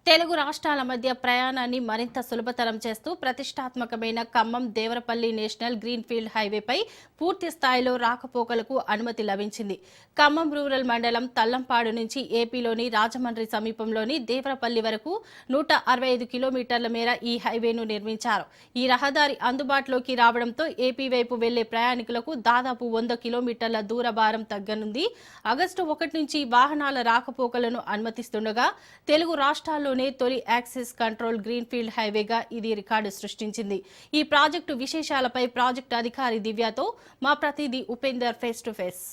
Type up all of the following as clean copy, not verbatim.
తెలుగు రాష్ట్రాల మధ్య ప్రయాణాన్ని మరింత సులభతరం చేస్తూ ప్రతిష్టాత్మకమైన ఖమ్మం దేవరపల్లి నేషనల్ గ్రీన్ఫీల్డ్ హైవేపై పూర్తి స్థాయిలో రాకపోకలకు అనుమతి లభించింది. ఖమ్మం రూరల్ మండలం తల్లంపాడు నుంచి ఏపీలోని రాజమండ్రి సమీపంలోని దేవరపల్లి వరకు 165 కిలోమీటర్ల మేర ఈ హైవేను నిర్మించారు. ఈ రహదారి అందుబాటులోకి రావడంతో ఏపీ వైపు వెళ్లే ప్రయాణికులకు దాదాపు 100 కిలోమీటర్ల దూర భారం తగ్గనుంది. ఆగస్టు 1 నుంచి వాహనాల రాకపోకలను అనుమతిస్తుండగా తెలుగు రాష్ట్రాల్లో తొలి యాక్సెస్ కంట్రోల్ గ్రీన్ఫీల్డ్ హైవేగా ఇది రికార్డు సృష్టించింది. ఈ ప్రాజెక్టు విశేషాలపై ప్రాజెక్టు అధికారి దివ్యతో మా ప్రతినిధి Upender face to face.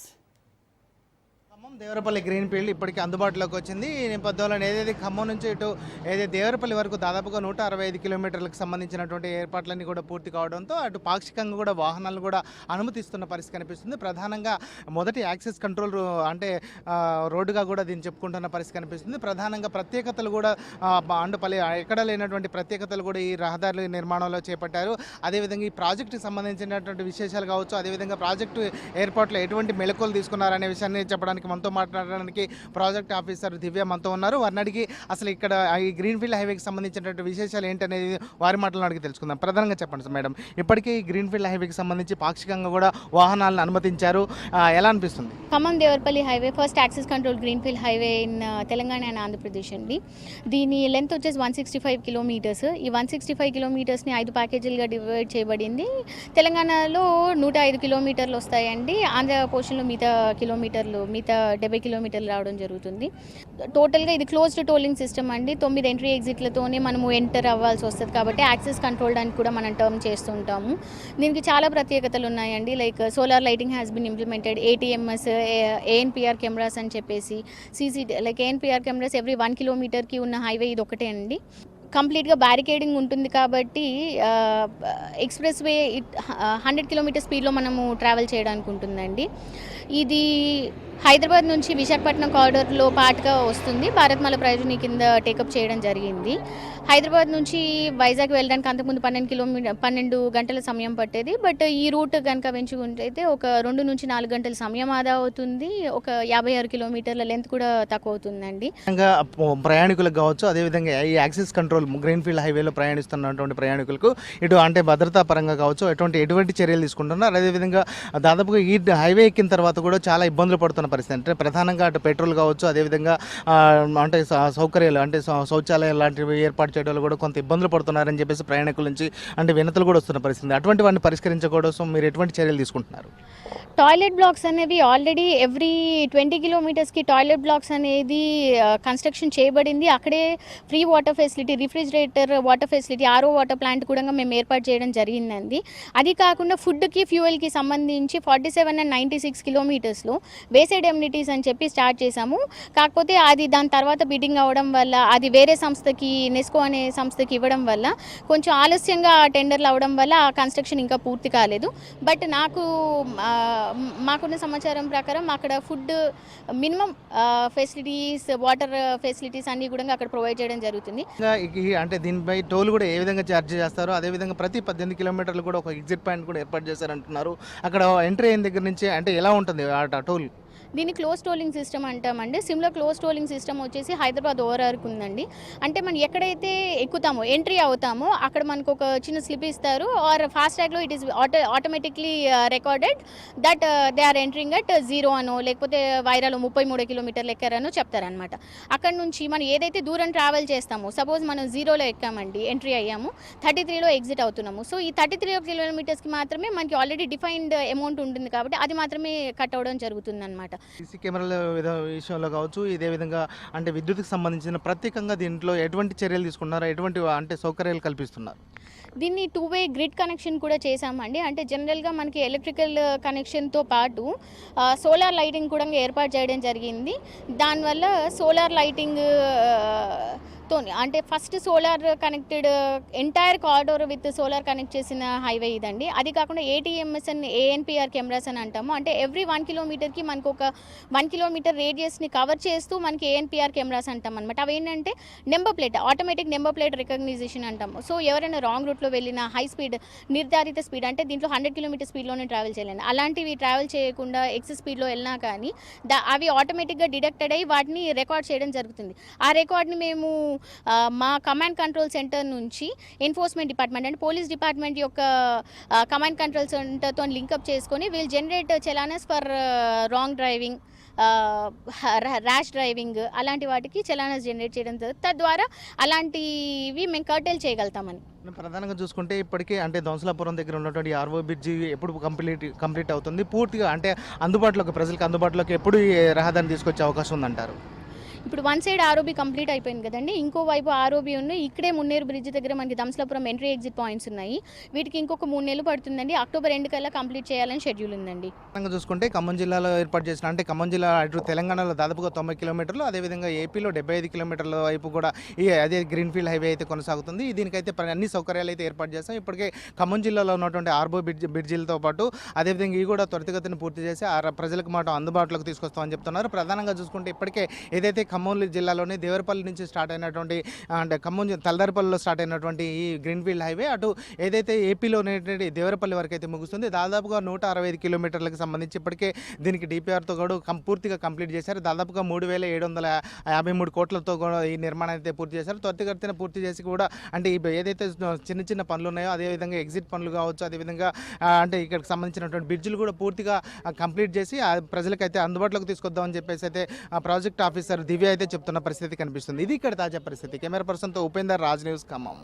Devarapalli greenfield ఇప్పటికీ అందుబాటులోకి వచ్చింది. ఈ నేపథ్యంలో ఏదైతే ఖమ్మం నుంచి ఇటు ఏదైతే దేవరపల్లి వరకు దాదాపుగా 165 కిలోమీటర్లకు సంబంధించినటువంటి ఏర్పాట్లన్నీ కూడా పూర్తి కావడంతో అటు పాక్షికంగా కూడా వాహనాలను కూడా అనుమతిస్తున్న పరిస్థితి కనిపిస్తుంది. ప్రధానంగా మొదటి యాక్సెస్ కంట్రోల్ అంటే రోడ్డుగా కూడా దీన్ని చెప్పుకుంటున్న పరిస్థితి కనిపిస్తుంది. ప్రధానంగా ప్రత్యేకతలు కూడా అండుపల్లి ఎక్కడ లేనటువంటి ప్రత్యేకతలు కూడా ఈ రహదారుల నిర్మాణంలో చేపట్టారు. అదేవిధంగా ఈ ప్రాజెక్టుకి సంబంధించినటువంటి విశేషాలు కావచ్చు, అదేవిధంగా ప్రాజెక్టు ఏర్పాట్లో ఎటువంటి మెళకువలు తీసుకున్నారనే విషయాన్ని చెప్పడానికి మనతో మాట్లాడడానికి ప్రాజెక్ట్ ఆఫీసర్ దివ్య మనతో ఉన్నారు. వారిని అడిగి అసలు ఇక్కడ ఈ గ్రీన్ఫీల్డ్ హైవేకి సంబంధించినటువంటి విశేషాలు ఏంటనేది వారి మాటలను అడిగి తెలుసుకుందాం. ప్రధానంగా చెప్పండి సార్. మేడం, ఇప్పటికీ ఈ గ్రీన్ఫీల్డ్ హైవేకి సంబంధించి పాక్షికంగా కూడా వాహనాలను అనుమతించారు. ఎలా అనిపిస్తుంది? Khammam Devarapalli highway first access control greenfield highway in Telangana and Andhra Pradesh అండి. దీని లెంత్ వచ్చేసి 165 కిలోమీటర్స్. ఈ 165 కిలోమీటర్స్ని 5 ప్యాకేజీలుగా డివైడ్ చేయబడింది. తెలంగాణలో 105 కిలోమీటర్లు వస్తాయండి. ఆంధ్ర పోర్షన్లో మిగతా 70 కిలోమీటర్లు రావడం జరుగుతుంది. టోటల్గా ఇది క్లోజ్డ్ టోలింగ్ సిస్టమ్ అండి. 9 ఎంట్రీ ఎగ్జిట్లతోనే మనము ఎంటర్ అవ్వాల్సి వస్తుంది కాబట్టి యాక్సెస్ కంట్రోల్ అని కూడా మనం టర్మ్ చేస్తుంటాము. దీనికి చాలా ప్రత్యేకతలు ఉన్నాయండి. Like solar lighting has been implemented, ATMS, ANPR cameras అని చెప్పేసి, లైక్ ANPR కెమెరాస్ ఎవ్రీ 1 కిలోమీటర్కి ఉన్న హైవే ఇది ఒకటే అండి. కంప్లీట్గా బ్యారికేడింగ్ ఉంటుంది కాబట్టి ఎక్స్ప్రెస్ వే 100 కిలోమీటర్ స్పీడ్లో మనము ట్రావెల్ చేయడానికి ఉంటుందండి. ఇది హైదరాబాద్ నుంచి విశాఖపట్నం కారిడార్లో పార్ట్గా వస్తుంది. భారత్మాల ప్రయోజని కింద టేకప్ చేయడం జరిగింది. హైదరాబాద్ నుంచి వైజాగ్ వెళ్ళడానికి అంతకుముందు 12 గంటల సమయం పట్టేది. బట్ ఈ రూట్ కనుక పెంచుకుంటే ఒక 2 నుంచి 4 గంటల సమయం ఆదా అవుతుంది. ఒక 56 కిలోమీటర్ల లెంత్ కూడా తక్కువ అవుతుందండి. ప్రయాణికులకు కావచ్చు, అదేవిధంగా ఈ యాక్సెస్ కంట్రోల్ గ్రీన్ఫీల్డ్ హైవేలో ప్రయాణిస్తున్నటువంటి ప్రయాణికులకు ఇటు అంటే భద్రతా పరంగా కావచ్చు ఎటువంటి చర్యలు తీసుకుంటున్నారు. అదేవిధంగా దాదాపుగా ఈ హైవే ఎక్కిన తర్వాత కూడా చాలా ఇబ్బందులు పడుతున్న పరిస్థితి. అంటే ప్రధానంగా అటు పెట్రోల్ కావచ్చు, అదేవిధంగా అంటే సౌకర్యాలు అంటే శౌచాలయాలు లాంటివి ఏర్పాటు చేయడంలో కూడా కొంత ఇబ్బందులు పడుతున్నారని చెప్పేసి ప్రయాణికుల నుంచి అంటే వినతులు కూడా వస్తున్న పరిస్థితి. అటువంటి వాటిని పరిష్కరించుకోవడం మీరు ఎటువంటి చర్యలు తీసుకుంటున్నారు? టాయిలెట్ బ్లాక్స్ అనేవి ఆల్రెడీ ఎవ్రీ 20 కిలోమీటర్స్కి టాయిలెట్ బ్లాక్స్ అనేది కన్స్ట్రక్షన్ చేయబడింది. అక్కడే free water facility, refrigerator water facility, RO water plant కూడా మేము ఏర్పాటు చేయడం జరిగిందండి. అది కాకుండా ఫుడ్కి, ఫ్యూయల్కి సంబంధించి 47 and 96 కిలోమీటర్స్లో వేసెడ్ ఎమ్యూనిటీస్ అని చెప్పి స్టార్ట్ చేశాము. కాకపోతే అది దాని తర్వాత బిడ్డింగ్ అవ్వడం వల్ల అది వేరే సంస్థకి, నెస్కో అనే సంస్థకి ఇవ్వడం వల్ల కొంచెం ఆలస్యంగా టెండర్లు అవ్వడం వల్ల ఆ కన్స్ట్రక్షన్ ఇంకా పూర్తి కాలేదు. బట్ మాకున్న సమాచారం ప్రకారం అక్కడ food minimum facilities, water facilities అన్నీ కూడా అక్కడ ప్రొవైడ్ చేయడం జరుగుతుంది. అంటే దీనిపై టోల్ కూడా ఏ విధంగా ఛార్జ్ చేస్తారు? అదేవిధంగా ప్రతి 18 కిలోమీటర్లు కూడా ఒక ఎగ్జిట్ పాయింట్ కూడా ఏర్పాటు చేశారంటున్నారు. అక్కడ ఎంట్రీ అయిన దగ్గర నుంచి అంటే ఎలా ఉంటుంది ఆ టోల్? దీన్ని క్లోజ్ టోలింగ్ సిస్టమ్ అంటామండి. సిమ్లో క్లోజ్ టోలింగ్ సిస్టమ్ వచ్చేసి హైదరాబాద్ ఓఆర్ఆర్కి ఉందండి. అంటే మనం ఎక్కడైతే ఎక్కుతామో, ఎంట్రీ అవుతామో అక్కడ మనకు ఒక చిన్న స్లిప్ ఇస్తారు. ఆర్ ఫాస్ట్రాగ్లో it is automatically recorded that they are entering at 0 అనో లేకపోతే వైరాలో 33 కిలోమీటర్లు ఎక్కారనో చెప్తారనమాట. అక్కడ నుంచి మనం ఏదైతే దూరం ట్రావెల్ చేస్తామో, సపోజ్ మనం 0లో ఎక్కామండి, ఎంట్రీ అయ్యాము, 33లో ఎగ్జిట్ అవుతున్నాము. సో ఈ 33 కిలోమీటర్స్కి మాత్రమే మనకి ఆల్రెడీ డిఫైన్డ్ అమౌంట్ ఉంటుంది కాబట్టి అది మాత్రమే కట్ అవ్వడం జరుగుతుంది అనమాట. సీసీ కెమెరాల విషయంలో కావచ్చు, ఇదే విధంగా అంటే విద్యుత్కి సంబంధించిన ప్రత్యేకంగా దీంట్లో ఎటువంటి చర్యలు తీసుకున్నారా? ఎటువంటి అంటే సౌకర్యాలు కల్పిస్తున్నారు? దీన్ని 2-వే గ్రిడ్ కనెక్షన్ కూడా చేశామండి. అంటే జనరల్గా మనకి ఎలక్ట్రికల్ కనెక్షన్తో పాటు సోలార్ లైటింగ్ కూడా ఏర్పాటు చేయడం జరిగింది. దానివల్ల సోలార్ లైటింగ్ అంటే first solar connected entire corridor with solar connect చేసిన హైవే ఇదండి. అది కాకుండా ATMS అండ్ ANPR కెమెరాస్ అని అంటాము. అంటే ఎవ్రీ 1 కిలోమీటర్కి మనకు ఒక 1 కిలోమీటర్ రేడియస్ని కవర్ చేస్తూ మనకి ANPR కెమెరాస్ అంటాం అనమాట. అవి ఏంటంటే number plate, automatic number plate recognition అంటాము. సో ఎవరైనా రాంగ్ రూట్లో వెళ్ళిన హై స్పీడ్, నిర్ధారిత స్పీడ్ అంటే దీంట్లో 100 కిలోమీటర్ స్పీడ్లోనే ట్రావెల్ చేయాలండి. అలాంటివి ట్రావెల్ చేయకుండా ఎక్సెస్ స్పీడ్లో వెళ్ళినా కానీ అవి ఆటోమేటిక్గా డిడక్టెడ్ అయ్యి వాటిని రికార్డ్ చేయడం జరుగుతుంది. ఆ రికార్డ్ని మేము మా కమాండ్ కంట్రోల్ సెంటర్ నుంచి ఎన్ఫోర్స్మెంట్ డిపార్ట్మెంట్ అంటే పోలీస్ డిపార్ట్మెంట్ యొక్క కమాండ్ కంట్రోల్ సెంటర్తో లింకప్ చేసుకొని we'll generate challans for wrong driving, rash driving అలాంటి వాటికి చలానస్ జనరేట్ చేయడం జరుగుతుంది. తద్వారా అలాంటివి మేము కర్టైల్ చేయగలుగుతామని. ప్రధానంగా చూసుకుంటే ఇప్పటికీ అంటే దొంసలాపురం దగ్గర ఉన్నటువంటి ఆర్ఓ బ్రిడ్జి ఎప్పుడు కంప్లీట్ అవుతుంది, పూర్తిగా అంటే అందుబాటులోకి ప్రజలకు అందుబాటులోకి ఎప్పుడు ఈ రహదారిని తీసుకొచ్చే అవకాశం ఉందంటారు? ఇప్పుడు వన్ సైడ్ ఆర్ఓబి కంప్లీట్ అయిపోయింది కదండి, ఇంకో వైపు ఆర్ఓబి ఉన్నాయి. ఇక్కడే మున్నేరు బ్రిడ్జ్ దగ్గర మనకి దంసలాపురం ఎంట్రీ ఎగ్జిట్ పాయింట్స్ ఉన్నాయి. వీటికి ఇంకొక 3 నెలలు పడుతుందండి. అక్టోబర్ 2 కల్లా కంప్లీట్ చేయాలని షెడ్యూల్ ఉందండి. చూసుకుంటే ఖమ్మం జిల్లాలో ఏర్పాటు చేసిన అంటే ఖమ్మం జిల్లా అటు తెలంగాణలో దాదాపుగా 90 కిలోమీటర్లు, అదేవిధంగా ఏపీలో 75 కిలోమీటర్ల వైపు కూడా అదే గ్రీన్ఫీల్డ్ హైవే అయితే కొనసాగుతుంది. దీనికైతే అన్ని సౌకర్యాలు అయితే ఏర్పాటు చేస్తాం. ఇప్పటికే ఖమ్మం జిల్లాలో ఉన్నటువంటి ఆర్ఓ బ్రిడ్జిలతో పాటు అదేవిధంగా ఇవి కూడా త్వరితగతిని పూర్తి చేసి ప్రజలకు మాట అందుబాటులోకి తీసుకొస్తామని చెప్తున్నారు. ప్రధానంగా చూసుకుంటే ఇప్పటికే ఏదైతే ఖమ్మం జిల్లాలోని దేవరపల్లి నుంచి స్టార్ట్ అయినటువంటి అంటే ఖమ్మం తలదారిపల్లిలో స్టార్ట్ అయినటువంటి ఈ గ్రీన్ఫీల్డ్ హైవే అటు ఏదైతే ఏపీలో ఉన్నటువంటి దేవరపల్లి వరకు అయితే ముగుస్తుంది. దాదాపుగా 165 కిలోమీటర్లకు సంబంధించి ఇప్పటికే దీనికి డిపిఆర్తో కూడా పూర్తిగా కంప్లీట్ చేశారు. దాదాపుగా 3,753 కోట్లతో కూడా ఈ నిర్మాణం అయితే పూర్తి చేశారు. త్వరితగతిన పూర్తి చేసి కూడా అంటే ఏదైతే చిన్న చిన్న పనులు ఉన్నాయో అదేవిధంగా ఎగ్జిట్ పనులు కావచ్చు, అదేవిధంగా అంటే ఇక్కడికి సంబంధించినటువంటి బ్రిడ్జ్లు కూడా పూర్తిగా కంప్లీట్ చేసి ప్రజలకైతే అందుబాటులోకి తీసుకొద్దామని చెప్పేసి అయితే ప్రాజెక్ట్ ఆఫీసర్ దివ్య అయితే చెప్తున్న పరిస్థితి కనిపిస్తుంది. ఇది ఇక్కడ తాజా పరిస్థితి. కెమెరా పర్సన్తో ఉపేందర్, రాజ్ న్యూస్, ఖమ్మం.